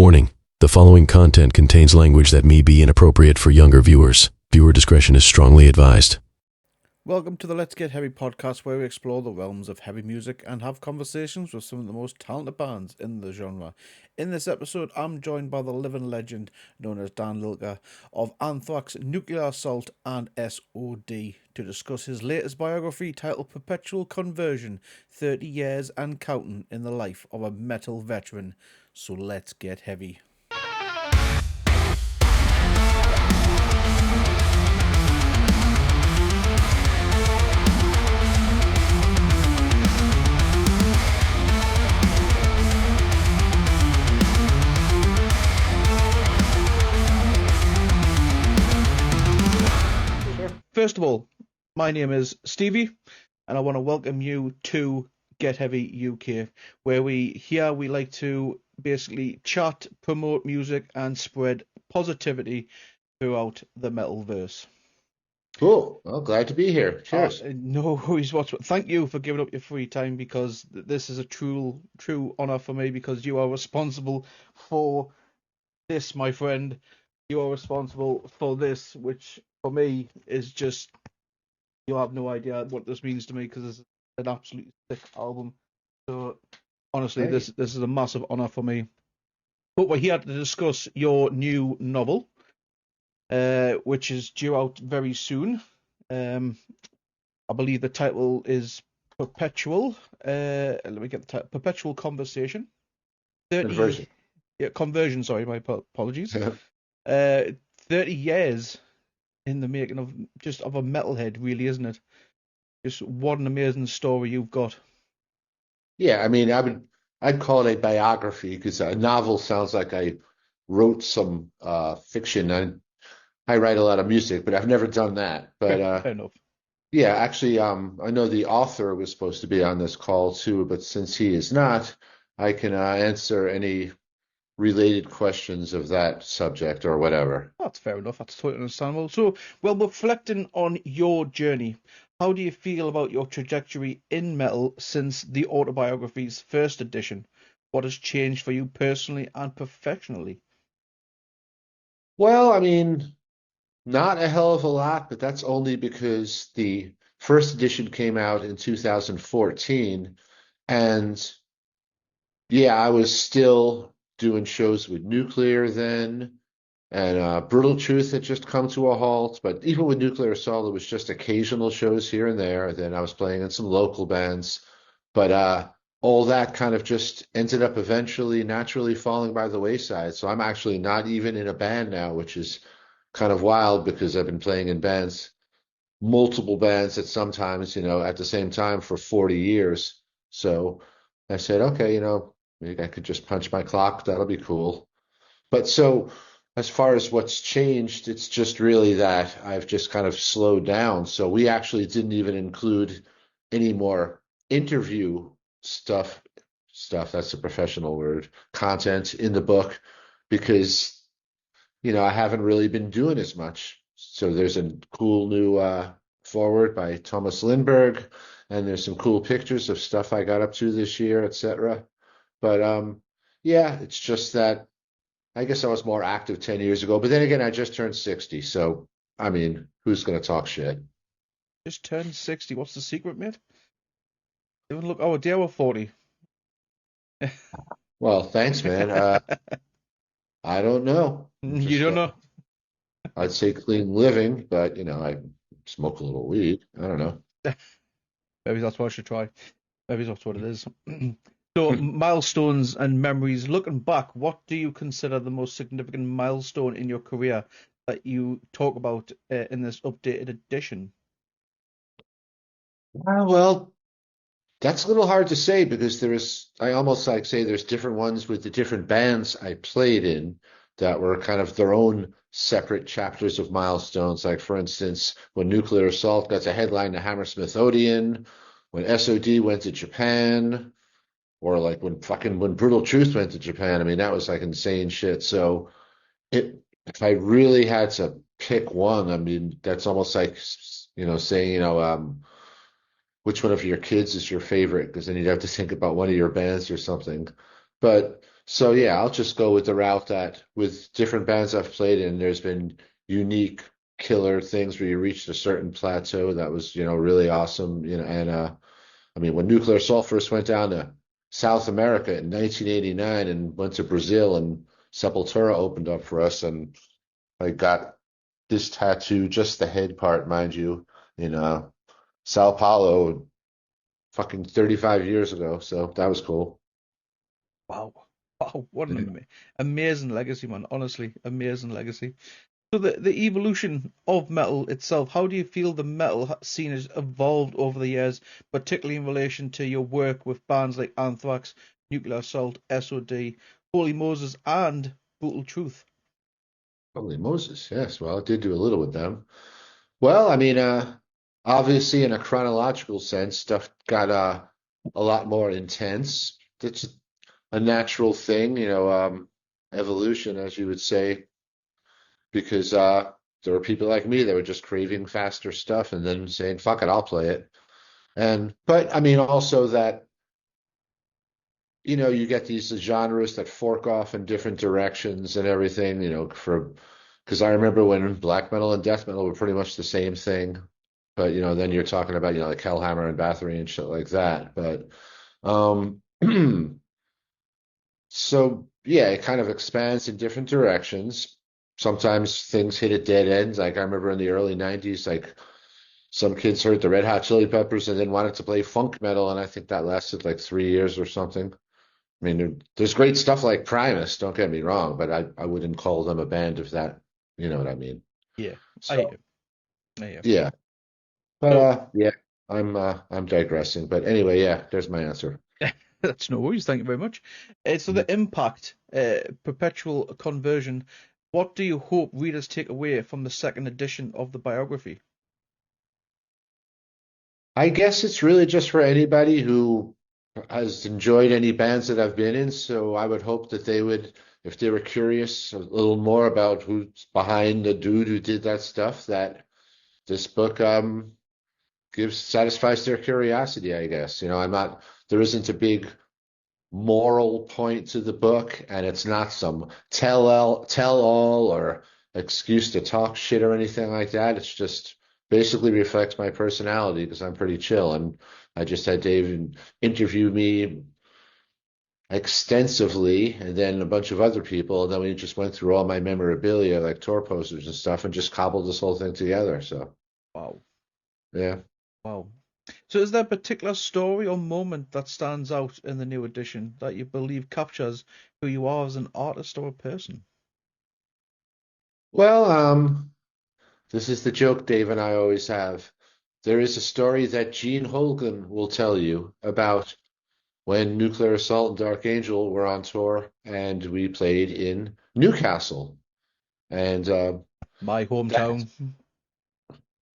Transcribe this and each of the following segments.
Warning: the following content contains language that may be inappropriate for younger viewers. Viewer discretion is strongly advised. Welcome to the Let's Get Heavy podcast, where we explore the realms of heavy music and have conversations with some of the most talented bands in the genre. In this episode, I'm joined by the living legend known as Dan Lilker of Anthrax, Nuclear Assault and SOD to discuss his latest biography titled Perpetual Conversion, 30 Years and Counting in the Life of a Metal Veteran. So let's get heavy. First of all, my name is Stevie, and I want to welcome you to Get Heavy UK, where we like to basically chat, promote music, and spread positivity throughout the metalverse. Cool. Well, glad to be here. Cheers. No worries whatsoever. Thank you for giving up your free time, because this is a true honor for me, because you are responsible for this, my friend. You are responsible for this, which for me is just, you have no idea what this means to me, because it's an absolutely sick album. So honestly, Great. this is a massive honor for me. But we're here to discuss your new novel, which is due out very soon. I believe the title is Perpetual. Let me get the title. Perpetual Conversation. Conversion. Yeah, Conversion. Sorry, my apologies. 30 years in the making of a metalhead, really, isn't it? Just what an amazing story you've got. Yeah, I mean, I'd call it a biography because a novel sounds like I wrote some fiction. I write a lot of music, but I've never done that. But Fair enough. yeah, actually, I know the author was supposed to be on this call too, but since he is not, I can answer any related questions of that subject or whatever. That's fair enough. That's totally understandable. So, well, reflecting on your journey, how do you feel about your trajectory in metal since the autobiography's first edition? What has changed for you personally and professionally? Well, I mean, not a hell of a lot, but that's only because the first edition came out in 2014. And yeah, I was still doing shows with Nuclear then, and Brutal Truth had just come to a halt. But even with Nuclear Assault, it was just occasional shows here and there. Then I was playing in some local bands. But all that kind of just ended up eventually naturally falling by the wayside. So I'm actually not even in a band now, which is kind of wild because I've been playing in bands, multiple bands at sometimes, at the same time for 40 years. So I said, okay, maybe I could just punch my clock. That'll be cool. But so as far as what's changed, it's just really that I've just kind of slowed down. So we actually didn't even include any more interview stuff, that's a professional word, content in the book because I haven't really been doing as much. So there's a cool new forward by Thomas Lindberg, and there's some cool pictures of stuff I got up to this year, etc. But yeah, it's just that I guess I was more active 10 years ago. But then again, I just turned 60. So, I mean, who's going to talk shit? Just turned 60. What's the secret, mate? Even look, oh, dear, we're 40. Well, thanks, man. I don't know. You don't know? I'd say clean living, but I smoke a little weed. I don't know. Maybe that's what I should try. Maybe that's what it is. So, milestones and memories. Looking back, what do you consider the most significant milestone in your career that you talk about in this updated edition? Well, that's a little hard to say because I almost like say there's different ones with the different bands I played in that were kind of their own separate chapters of milestones. Like, for instance, when Nuclear Assault got to headline the Hammersmith Odeon, when SOD went to Japan, or like when Brutal Truth went to Japan. I mean, that was like insane shit. So if I really had to pick one, I mean, that's almost like, saying, which one of your kids is your favorite? Because then you'd have to think about one of your bands or something. But So yeah, I'll just go with the route that with different bands I've played in, there's been unique killer things where you reached a certain plateau that was, really awesome, and I mean, when Nuclear Assault first went down to South America in 1989 and went to Brazil and Sepultura opened up for us and I got this tattoo, just the head part, mind you, in Sao Paulo fucking 35 years ago. So that was cool. Wow. Wow, what an Yeah. amazing legacy, man. Honestly, amazing legacy. So the evolution of metal itself, how do you feel the metal scene has evolved over the years, particularly in relation to your work with bands like Anthrax, Nuclear Assault, SOD, Holy Moses, and Brutal Truth? Holy Moses, yes. Well, I did do a little with them. Well, I mean, obviously in a chronological sense, stuff got a lot more intense. That's a natural thing, evolution, as you would say, because there were people like me that were just craving faster stuff and then saying, "Fuck it, I'll play it." But I mean, also that you get these genres that fork off in different directions and everything, because I remember when black metal and death metal were pretty much the same thing, but then you're talking about like Hellhammer and Bathory and shit like that. But um, so yeah, it kind of expands in different directions. Sometimes things hit at dead ends. Like I remember in the early '90s, like some kids heard the Red Hot Chili Peppers and then wanted to play funk metal, and I think that lasted like 3 years or something. I mean, there's great stuff like Primus, don't get me wrong, but I wouldn't call them a band of that, you know what I mean? Yeah, I So, hear. I hear. yeah. But So yeah, I'm digressing. But anyway, yeah, there's my answer. that's no worries. Thank you very much. So the impact, perpetual conversion. What do you hope readers take away from the second edition of the biography? I guess it's really just for anybody who has enjoyed any bands that I've been in. So I would hope that they would, if they were curious a little more about who's behind the dude who did that stuff, that this book gives satisfies their curiosity, I guess. There isn't a big moral point to the book, and it's not some tell all or excuse to talk shit or anything like that. It's just basically reflects my personality because I'm pretty chill, and I just had Dave interview me extensively, and then a bunch of other people, and then we just went through all my memorabilia, like tour posters and stuff, and just cobbled this whole thing together. So Wow. yeah. Wow. So is there a particular story or moment that stands out in the new edition that you believe captures who you are as an artist or a person? Well, this is the joke Dave and I always have. There is a story that Gene Holgan will tell you about when Nuclear Assault and Dark Angel were on tour and we played in Newcastle. And My that hometown.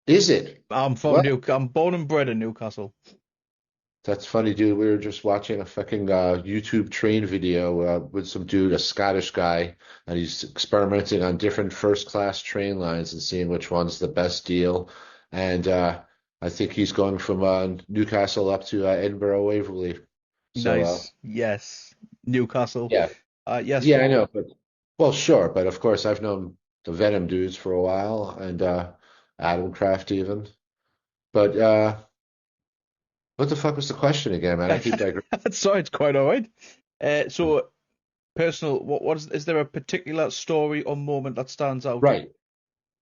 is it. I'm from Well, I'm born and bred in Newcastle. that's funny, dude. We were just watching a fucking YouTube train video with some dude, a Scottish guy, and he's experimenting on different first class train lines and seeing which one's the best deal. And I think he's going from Newcastle up to Edinburgh Waverley. So Nice. Yes. Newcastle. yeah, Yes. yeah, I know. But well, sure. But of course, I've known the Venom dudes for a while and Adam Kraft even. But what the fuck was the question again, man? I keep digressing. Sorry, it's quite all right. So personal, is there a particular story or moment that stands out? Right.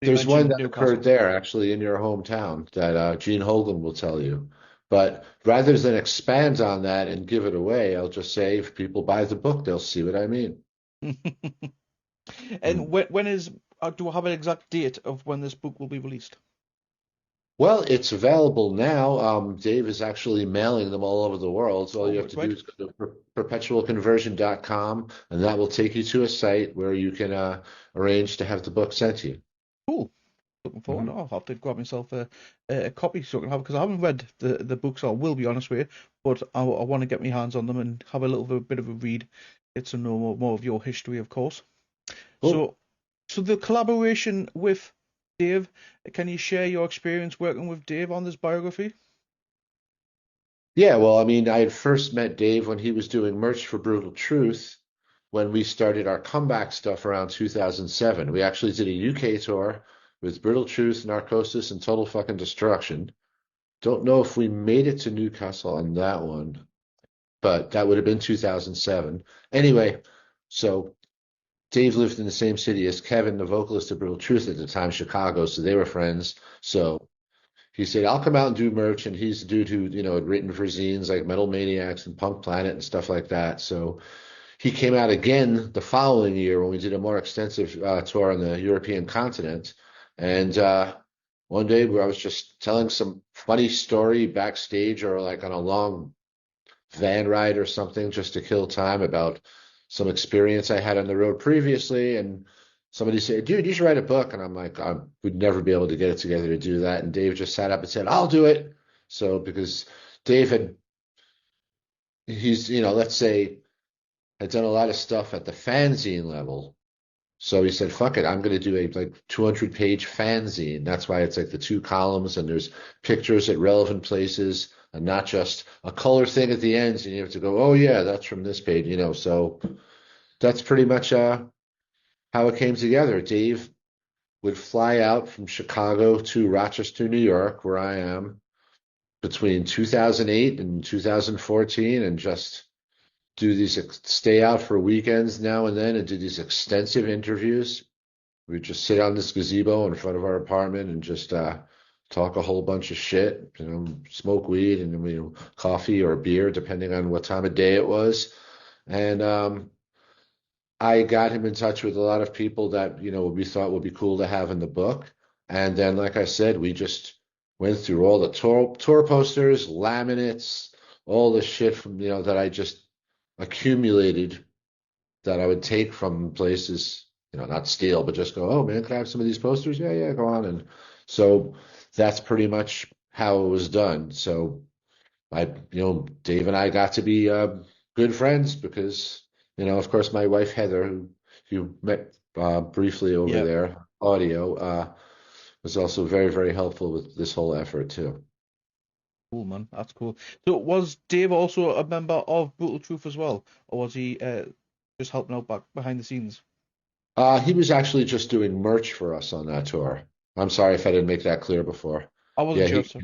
You There's one mentioned that occurred Newcastle. there, actually, in your hometown that Gene Hogan will tell you. But rather than expand on that and give it away, I'll just say if people buy the book, they'll see what I mean. And when is do I have an exact date of when this book will be released? Well, it's available now. Dave is actually mailing them all over the world. So all Oh, you have right, to do right. is go to perpetualconversion.com, and that will take you to a site where you can arrange to have the book sent to you. Cool. Looking forward. Mhm. I'll have to grab myself a copy so I can have because I haven't read the books. I will be honest with you, but I want to get my hands on them and have a bit of a read, get to know more of your history, of course. Cool. So, so the collaboration with Dave, can you share your experience working with Dave on this biography? Yeah, well, I mean, I had first met Dave when he was doing merch for Brutal Truth, when we started our comeback stuff around 2007. We actually did a UK tour with Brittle Truth, Narcosis, and Total Fucking Destruction. Don't know if we made it to Newcastle on that one, but that would have been 2007. Anyway, so Dave lived in the same city as Kevin, the vocalist of Brittle Truth at the time, Chicago, so they were friends. So he said, I'll come out and do merch. And he's a dude who, had written for zines like Metal Maniacs and Punk Planet and stuff like that. So he came out again the following year when we did a more extensive tour on the European continent. And one day where I was just telling some funny story backstage or like on a long van ride or something just to kill time about some experience I had on the road previously. And somebody said, dude, you should write a book. And I'm like, I would never be able to get it together to do that. And Dave just sat up and said, I'll do it. So because Dave he's, let's say, had done a lot of stuff at the fanzine level. So he said, fuck it, I'm going to do a like 200-page fanzine. That's why it's like the two columns and there's pictures at relevant places and not just a color thing at the ends. And you have to go, oh, yeah, that's from this page, So that's pretty much how it came together. Dave would fly out from Chicago to Rochester, New York, where I am, between 2008 and 2014 and just stay out for weekends now and then and do these extensive interviews. We just sit on this gazebo in front of our apartment and just talk a whole bunch of shit, smoke weed and coffee or beer, depending on what time of day it was. And I got him in touch with a lot of people that we thought would be cool to have in the book. And then, like I said, we just went through all the tour posters, laminates, all the shit from that I just accumulated that I would take from places, not steal, but just go, oh man, can I have some of these posters? Yeah, yeah, go on. And so that's pretty much how it was done. So Dave and I got to be good friends because, of course, my wife Heather, who you met briefly over Yeah. there, audio, was also very, very helpful with this whole effort too. Cool, man. That's cool. So was Dave also a member of Brutal Truth as well, or was he just helping out back behind the scenes? He was actually just doing merch for us on that tour. I'm sorry if I didn't make that clear before. I wasn't Yeah, sure. he So.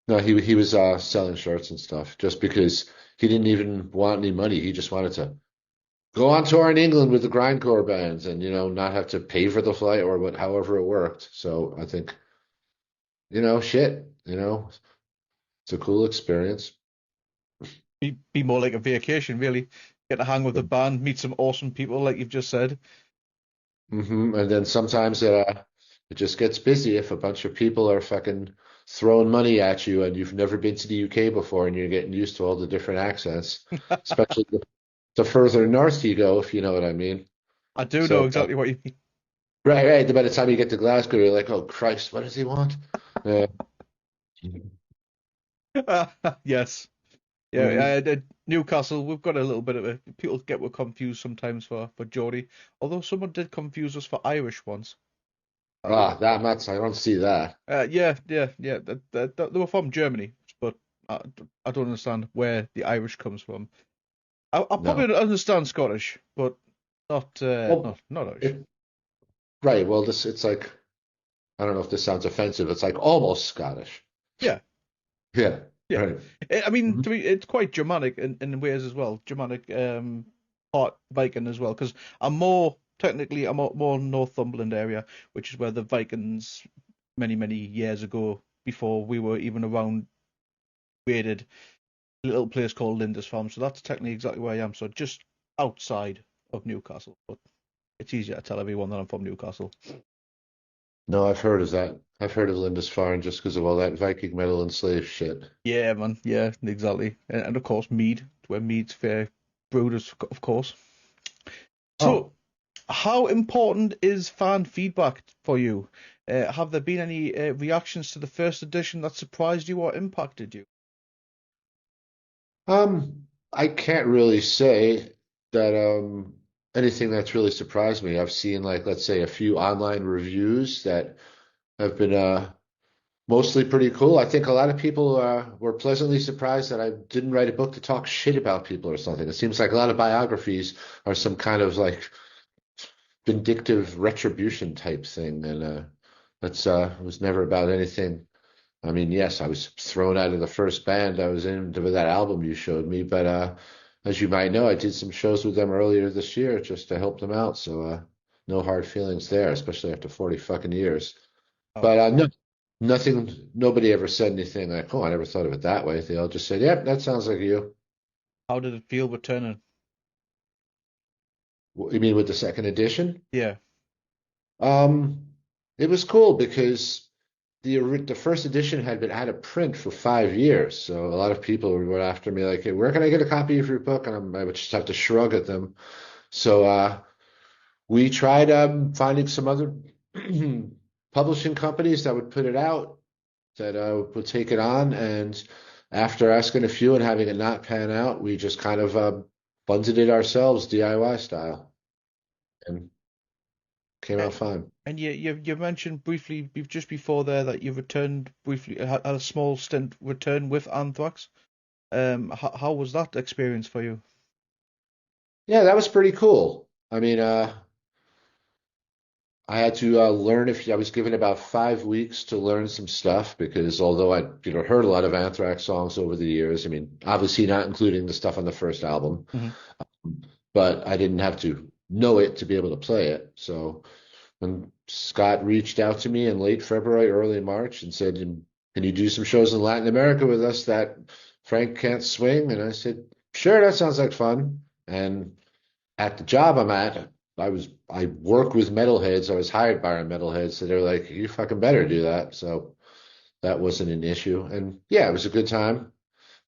no, he was selling shirts and stuff just because he didn't even want any money. He just wanted to go on tour in England with the grindcore bands and not have to pay for the flight or however it worked. So I think shit, it's a cool experience. Be more like a vacation, really. Get to hang with the band, meet some awesome people, like you've just said. And then sometimes it just gets busy if a bunch of people are fucking throwing money at you and you've never been to the UK before and you're getting used to all the different accents, especially the further north you go, if you know what I mean. I do know So, exactly what you mean. right, right. By the time you get to Glasgow, you're like, oh Christ, what does he want? Yeah. Yes. Mhm. Yeah, Newcastle, we've got a little bit of a people get were confused sometimes for Geordie. Although someone did confuse us for Irish once. That much, I don't see that. Yeah. They were from Germany, but I, I don't understand where the Irish comes from. I No. probably understand Scottish, but not Well, not Irish. it, right. Well, it's like, I don't know if this sounds offensive. It's like almost Scottish. Yeah, Yeah. yeah. Right. I mean, Mhm. to me, it's quite Germanic in ways as well. Germanic, part Viking as well, because I'm more Northumberland area, which is where the Vikings many years ago, before we were even around, raided a little place called Lindisfarne. So that's technically exactly where I am. So just outside of Newcastle, but it's easier to tell everyone that I'm from Newcastle. No, I've heard of that. I've heard of Lindisfarne just because of all that Viking metal and slave shit. Yeah, man. Yeah, exactly. And of course, mead, where mead's fair brewed, of course. Oh, So, how important is fan feedback for you? Have there been any reactions to the first edition that surprised you or impacted you? I can't really say that anything that's really surprised me. I've seen like let's say a few online reviews that have been Mostly pretty cool. I think a lot of people were pleasantly surprised that I didn't write a book to talk shit about people or something. It seems like a lot of biographies are some kind of like vindictive retribution type thing, and that's it was never about anything. I mean, yes, I was thrown out of the first band I was in with that album you showed me, but as you might know, I did some shows with them earlier this year just to help them out. So no hard feelings there, especially after 40 fucking years. Oh, But no, nothing. Nobody ever said anything like, "Oh, I never thought of it that way." They all just said, "Yep, that sounds like you." how did it feel returning? What, you mean with the second edition? Yeah. Um, it was cool because the first edition had been out of print for 5 years, so a lot of people were after me like, "Hey, where can I get a copy of your book?" And I would just have to shrug at them. So we tried finding some other publishing companies that would put it out, that would take it on, and after asking a few and having it not pan out, we just kind of funded it ourselves, DIY style, and came A- out fine. And you mentioned briefly just before there that you returned briefly, had a small stint return with Anthrax. How was that experience for you? Yeah, that was pretty cool. I mean, I had to learn if I was given about 5 weeks to learn some stuff because although I, heard a lot of Anthrax songs over the years, I mean, obviously not including the stuff on the first album, Hmm. but I didn't have to know it to be able to play it. So when Scott reached out to me in late February, early March, and said, "Can you do some shows in Latin America with us that Frank can't swing?" And I said, "Sure, that sounds like fun." And at the job I'm at, I work with metalheads. I was hired by our metalheads, so they're like, "You fucking better do that." So that wasn't an issue, and yeah, it was a good time.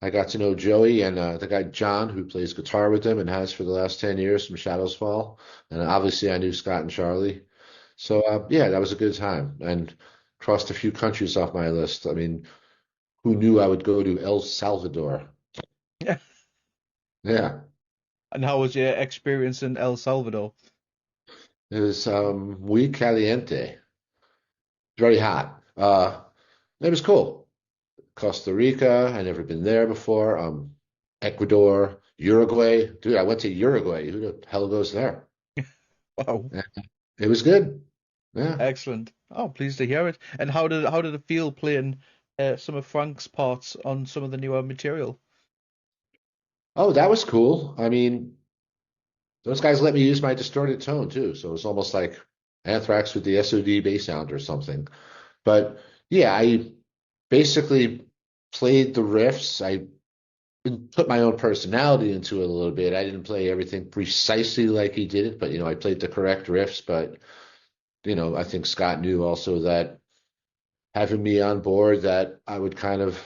I got to know Joey and the guy John, who plays guitar with them and has for the last 10 years from Shadows Fall, and obviously I knew Scott and Charlie. So yeah, that was a good time, and crossed a few countries off my list. I mean, who knew I would go to El Salvador? Yeah. Yeah, And how was your experience in El Salvador? it was muy caliente, very hot. It was cool. Costa Rica, I never been there before. Ecuador, Uruguay. Dude, I went to Uruguay. Who the hell goes there? Wow, Yeah, it was good. Yeah. excellent. Oh, pleased to hear it. And how did it feel playing some of Frank's parts on some of the newer material? Oh, that was cool. I mean, those guys let me use my distorted tone too, so it's almost like Anthrax with the SOD bass sound or something. But yeah, I basically played the riffs. I put my own personality into it a little bit. I didn't play everything precisely like he did it, but I played the correct riffs. But I think Scott knew also that having me on board, that I would kind of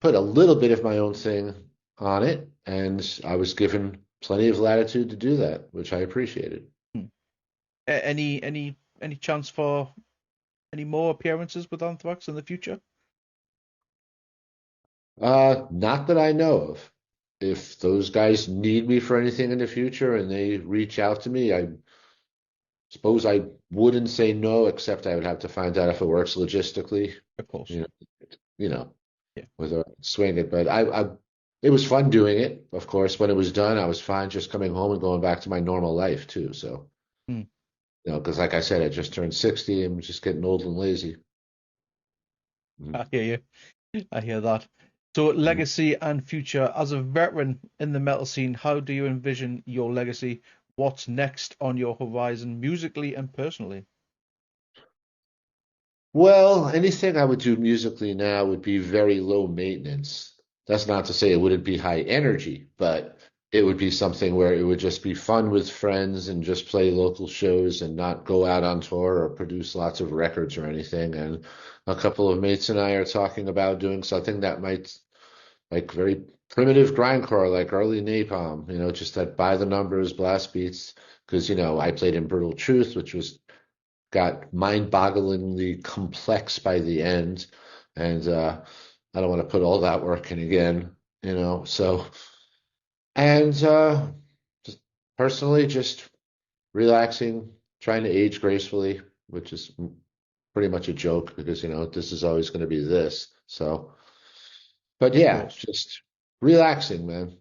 put a little bit of my own thing on it, and I was given plenty of latitude to do that, which I appreciated. Hmm. Any chance for any more appearances with Anthrax in the future? Not that I know of. If those guys need me for anything in the future and they reach out to me, I suppose I wouldn't say no, except I would have to find out if it works logistically, Of course. you know, you know, Yeah. whether I can swing it. But it was fun doing it. Of course, when it was done, I was fine just coming home and going back to my normal life too. So, Hmm. because like I said, I just turned 60 and was just getting old and lazy. Mhm. I hear you. I hear that. So, legacy and future. As a veteran in the metal scene, how do you envision your legacy? What's next on your horizon, musically and personally? Well, anything I would do musically now would be very low maintenance. That's not to say it wouldn't be high energy, but it would be something where it would just be fun with friends and just play local shows and not go out on tour or produce lots of records or anything. And a couple of mates and I are talking about doing something that might like very primitive grindcore, like early Napalm, just that by the numbers blast beats. Because, I played in Brutal Truth, which was got mind-bogglingly complex by the end, and I don't want to put all that work in again, So, and just personally, just relaxing, trying to age gracefully, which is pretty much a joke because, this is always going to be this. So, but Of yeah, course. just relaxing, man.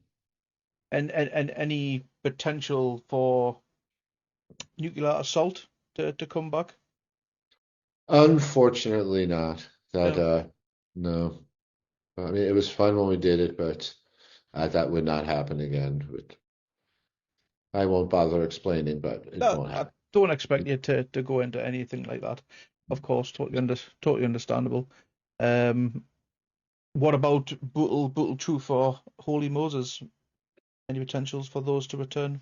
And any potential for nuclear assault to come back? Unfortunately not. That, No. no. I mean, it was fun when we did it, but that would not happen again. I won't bother explaining, but it No, won't I happen. don't expect you to go into anything like that. Of course, totally understandable. Um, what about brutal truth or Holy Moses? Any potentials for those to return?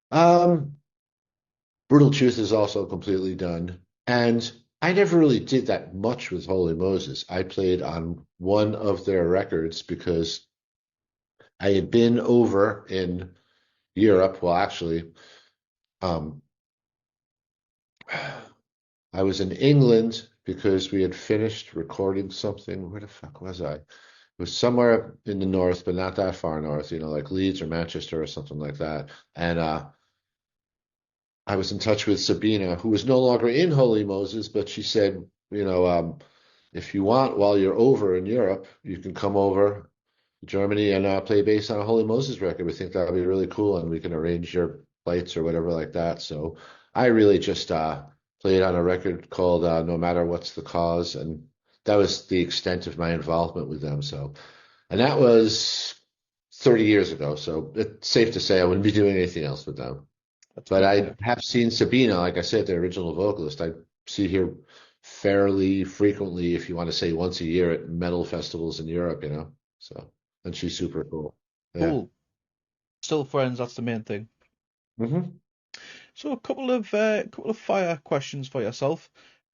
Um, Brutal Truth is also completely done. And I never really did that much with Holy Moses. I played on one of their records because I had been over in Europe. Well, actually, um, I was in England because we had finished recording something. Where the fuck was I? It was somewhere in the north, but not that far north, like Leeds or Manchester or something like that. And I was in touch with Sabina, who was no longer in Holy Moses, but she said, if you want, while you're over in Europe, you can come over to Germany and play bass on a Holy Moses record. We think that would be really cool, and we can arrange your flights or whatever like that. So I really just played on a record called No Matter What's the Cause, and that was the extent of my involvement with them. So, and that was 30 years ago. So it's safe to say I wouldn't be doing anything else with them. That's But fair I enough. have seen Sabina, like I said, the original vocalist. I see her fairly frequently, if you want to say once a year, at metal festivals in Europe. So, and she's super cool. Yeah. Cool. Still friends. That's the main thing. hmm So a couple of fire questions for yourself.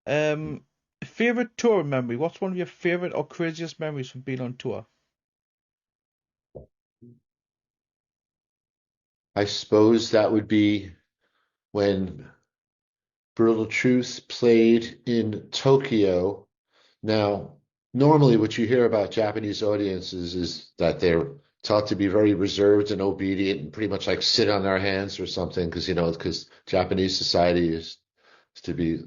Favorite tour memory? What's one of your favorite or craziest memories from being on tour? I suppose that would be when Brutal Truth played in Tokyo. Now, normally what you hear about Japanese audiences is that they're taught to be very reserved and obedient and pretty much like sit on their hands or something because Japanese society is to be,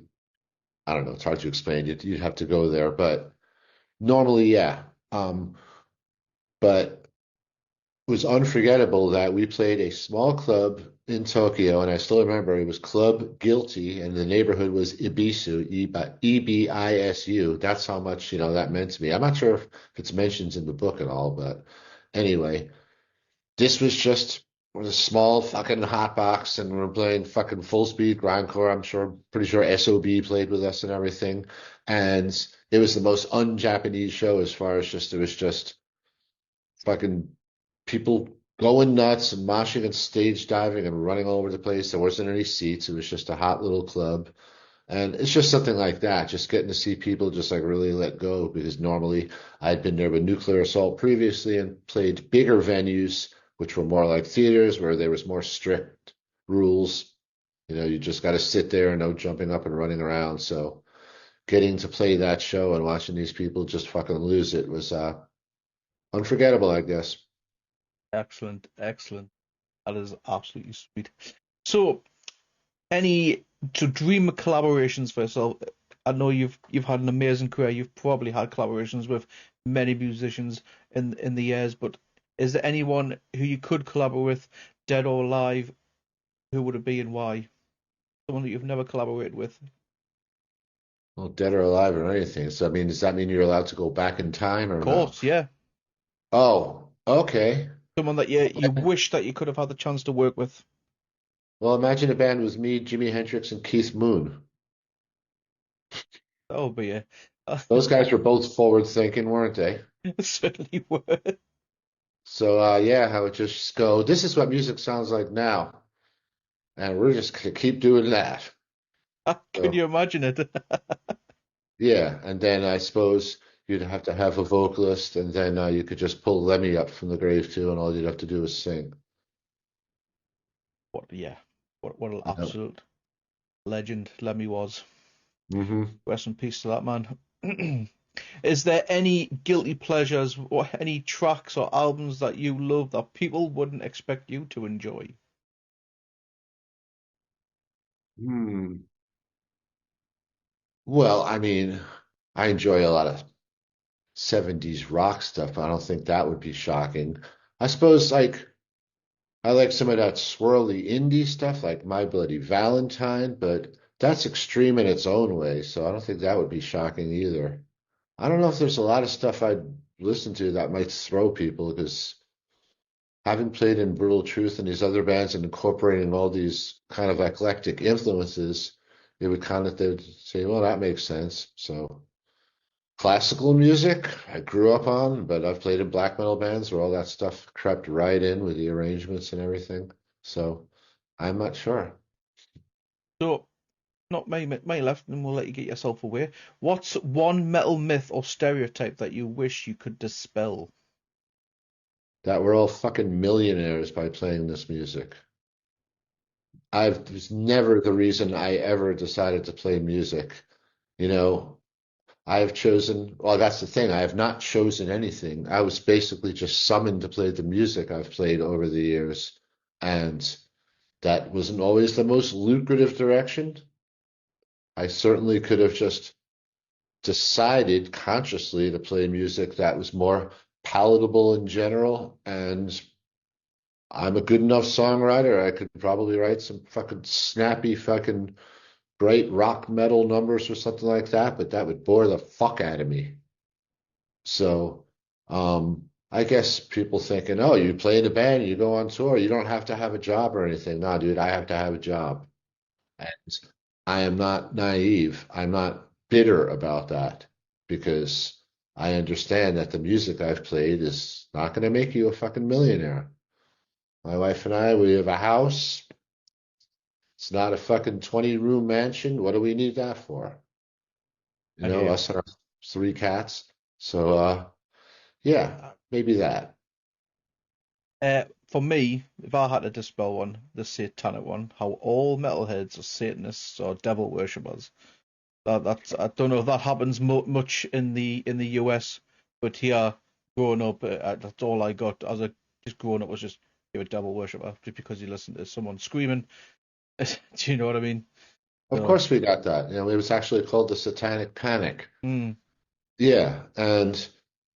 I don't know, it's hard to explain. You'd have to go there, but normally, yeah. But it was unforgettable that we played a small club in Tokyo, and I still remember it was Club Guilty, and the neighborhood was Ibisu, Ebisu. That's how much, that meant to me. I'm not sure if it's mentioned in the book at all, but anyway, this was just a small fucking hot box, and we're playing fucking full speed grindcore. Pretty sure SOB played with us and everything, and it was the most un-Japanese show as far as it was just fucking people going nuts and moshing and stage diving and running all over the place. There wasn't any seats. It was just a hot little club. And it's just something like that, just getting to see people just like really let go because normally I'd been there with Nuclear Assault previously and played bigger venues, which were more like theaters where there was more strict rules. You just got to sit there and no jumping up and running around. So getting to play that show and watching these people just fucking lose it was unforgettable, I guess. Excellent, excellent. That is absolutely sweet. So, any dream collaborations for yourself? I know you've had an amazing career. You've probably had collaborations with many musicians in the years, but is there anyone who you could collaborate with, dead or alive? Who would it be and why? Someone that you've never collaborated with? Well, dead or alive or anything. So, I mean, does that mean you're allowed to go back in time Of or no? course, yeah. Oh, okay. Someone that you wish that you could have had the chance to work with. Well, imagine a band was me, Jimi Hendrix, and Keith Moon. That would be it. Those guys were both forward thinking, weren't they? Certainly would. So, yeah, I would just go, this is what music sounds like now. And we're just going to keep doing that. Can So, you imagine it? yeah. And then I suppose you'd have to have a vocalist, and then you could just pull Lemmy up from the grave too, and all you'd have to do is sing. Yeah. What an You know? absolute legend Lemmy was. hmm Rest in peace to that man. Is there any guilty pleasures or any tracks or albums that you love that people wouldn't expect you to enjoy? Hmm. Well, I mean, I enjoy a lot of 70s rock stuff, but I don't think that would be shocking. I suppose like I like some of that swirly indie stuff like My Bloody Valentine, but that's extreme in its own way, so I don't think that would be shocking either. I don't know if there's a lot of stuff I'd listen to that might throw people because having played in Brutal Truth and these other bands and incorporating all these kind of eclectic influences, it would kind of they'd say, well, that makes sense. So classical music I grew up on, but I've played in black metal bands where all that stuff crept right in with the arrangements and everything. So I'm not sure. So, not my left, and we'll let you get yourself away. What's one metal myth or stereotype that you wish you could dispel? That we're all fucking millionaires by playing this music. It was never the reason I ever decided to play music. You know, I have chosen, well, that's the thing. I have not chosen anything. I was basically just summoned to play the music I've played over the years. And that wasn't always the most lucrative direction. I certainly could have just decided consciously to play music that was more palatable in general. And I'm a good enough songwriter. I could probably write some fucking snappy, fucking great rock metal numbers or something like that, but that would bore the fuck out of me. So, I guess people thinking, oh, you play in a band, you go on tour, you don't have to have a job or anything. No, dude, I have to have a job. And I am not naive. I'm not bitter about that because I understand that the music I've played is not going to make you a fucking millionaire. My wife and I, we have a house. It's not a fucking 20-room mansion. What do we need that for? You I know, hear you. us and our 3 cats. So, yeah, maybe that. For me, if I had to dispel one, the satanic one, how all metalheads are Satanists or devil worshippers. That's I don't know if that happens much in the US, but here, growing up, that's all I got as a just growing up was just you're a devil worshipper just because you listen to someone screaming. Do you know what I mean? Of So, course we got that. You know, it was actually called the Satanic Panic. mm, Yeah, and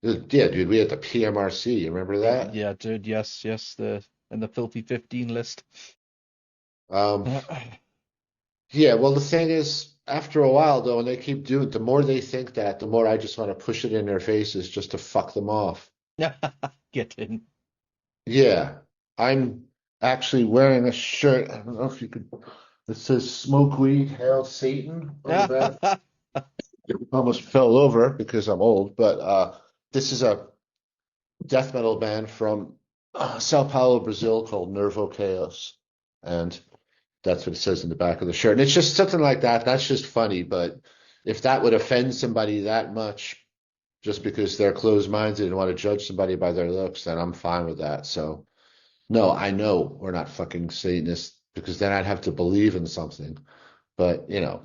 yeah, dude, we had the PMRC. You remember that? yeah, dude, yes, yes, the and the filthy 15 list. Um, yeah, well, the thing is, after a while, though, and they keep doing, the more they think that, the more I just want to push it in their faces just to fuck them off. Get in. Yeah, I'm actually wearing a shirt. I don't know if you could. It says "Smoke Weed, Hail Satan" on the back. It almost fell over because I'm old, but this is a death metal band from Sao Paulo, Brazil, called Nervo Chaos, and that's what it says in the back of the shirt. And it's just something like that. That's just funny, but if that would offend somebody that much, just because they're closed-minded and want to judge somebody by their looks, then I'm fine with that. So, no, I know we're not fucking Satanists because then I'd have to believe in something. But, you know,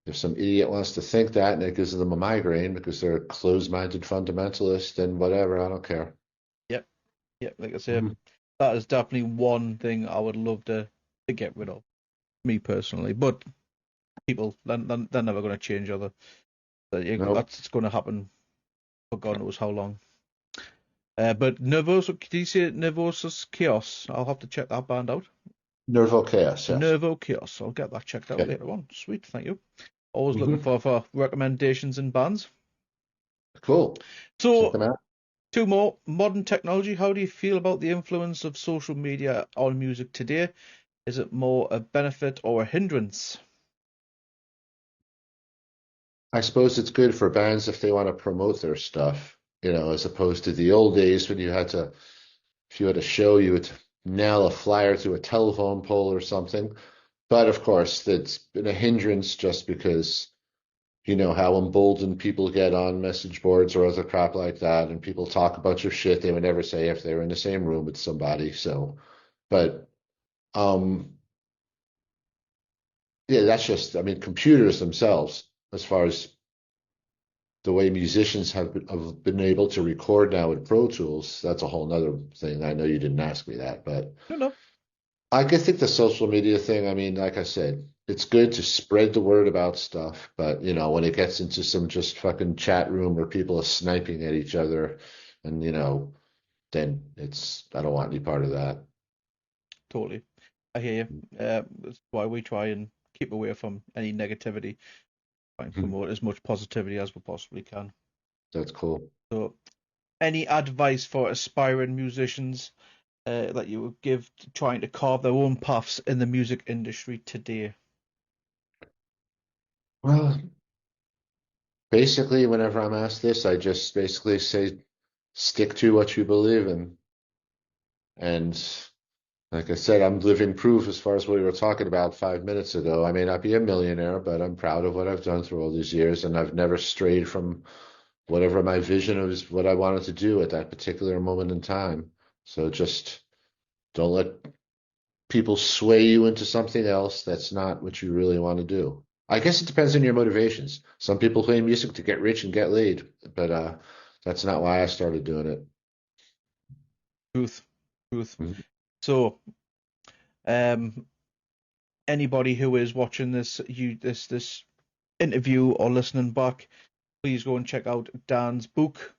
if some idiot wants to think that and it gives them a migraine because they're a closed-minded fundamentalist, then whatever, I don't care. Yep, yep. Like I said, Mhm. that is definitely one thing I would love to get rid of, me personally. But people, they're never going to change, other. Nope. That's going to happen for God knows how long. But Nervoso, did you say Nervosus Chaos? I'll have to check that band out. Nervo Chaos, yes. Nervo Chaos. I'll get that checked out Okay. later on. Sweet, thank you. Always looking Hmm. for recommendations in bands. Cool. Check So, them out. two more. Modern technology. How do you feel about the influence of social media on music today? Is it more a benefit or a hindrance? I suppose it's good for bands if they want to promote their stuff, you know, as opposed to the old days when you had to, if you had a show, you would nail a flyer to a telephone pole or something. But of course, that's been a hindrance just because you know how emboldened people get on message boards or other crap like that, and people talk about your shit they would never say if they were in the same room with somebody. So, but um, yeah, that's just, I mean, computers themselves, as far as the way musicians have been able to record now with Pro Tools, that's a whole nother thing. I know you didn't ask me that, but No, no. I can think the social media thing, I mean, like I said, it's good to spread the word about stuff, but when it gets into some just fucking chat room where people are sniping at each other and then I don't want any part of that. Totally. I hear you. That's why we try and keep away from any negativity, try and promote as much positivity as we possibly can. That's cool. So, any advice for aspiring musicians that you would give to trying to carve their own paths in the music industry today? Well, basically, whenever I'm asked this, I just basically say stick to what you believe in. And like I said, I'm living proof as far as what we were talking about 5 minutes ago. I may not be a millionaire, but I'm proud of what I've done through all these years, and I've never strayed from whatever my vision was, what I wanted to do at that particular moment in time. So just don't let people sway you into something else that's not what you really want to do. I guess it depends on your motivations. Some people play music to get rich and get laid, but that's not why I started doing it. Truth, truth. Mhm. So, um, anybody who is watching this interview or listening back, please go and check out Dan's book,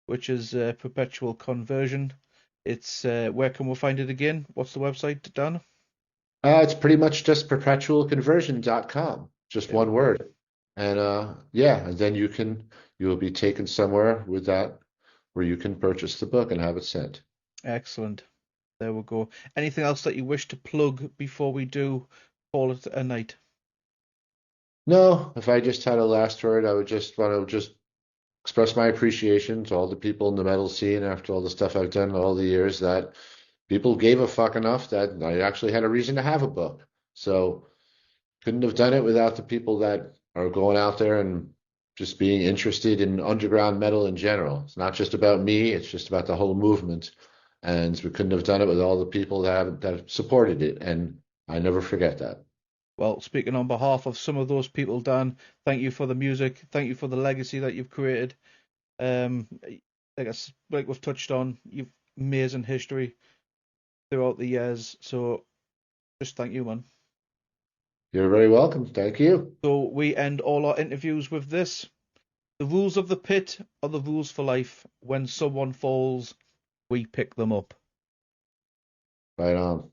which is Perpetual Conversion. It's where can we find it again? What's the website, Dan? It's pretty much just perpetualconversion.com, just There we one go. word. And yeah, and then you'll be taken somewhere with that where you can purchase the book and have it sent. Excellent. There we go. Anything else that you wish to plug before we do call it a night? No, if I just had a last word, I would just want to just express my appreciation to all the people in the metal scene after all the stuff I've done all the years that people gave a fuck enough that I actually had a reason to have a book. So couldn't have done it without the people that are going out there and just being interested in underground metal in general. It's not just about me, it's just about the whole movement. And we couldn't have done it with all the people that supported it. And I never forget that. Well, speaking on behalf of some of those people, Dan, thank you for the music. Thank you for the legacy that you've created. Um, like we've touched on, you've amazing history throughout the years. So just thank you, man. You're very welcome. Thank you. So we end all our interviews with this. The rules of the pit are the rules for life. When someone falls, we pick them up. Right on.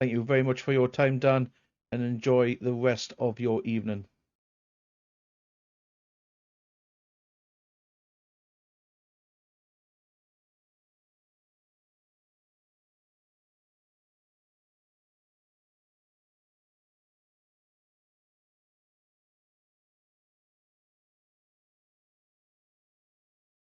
Thank you very much for your time, Dan, and enjoy the rest of your evening.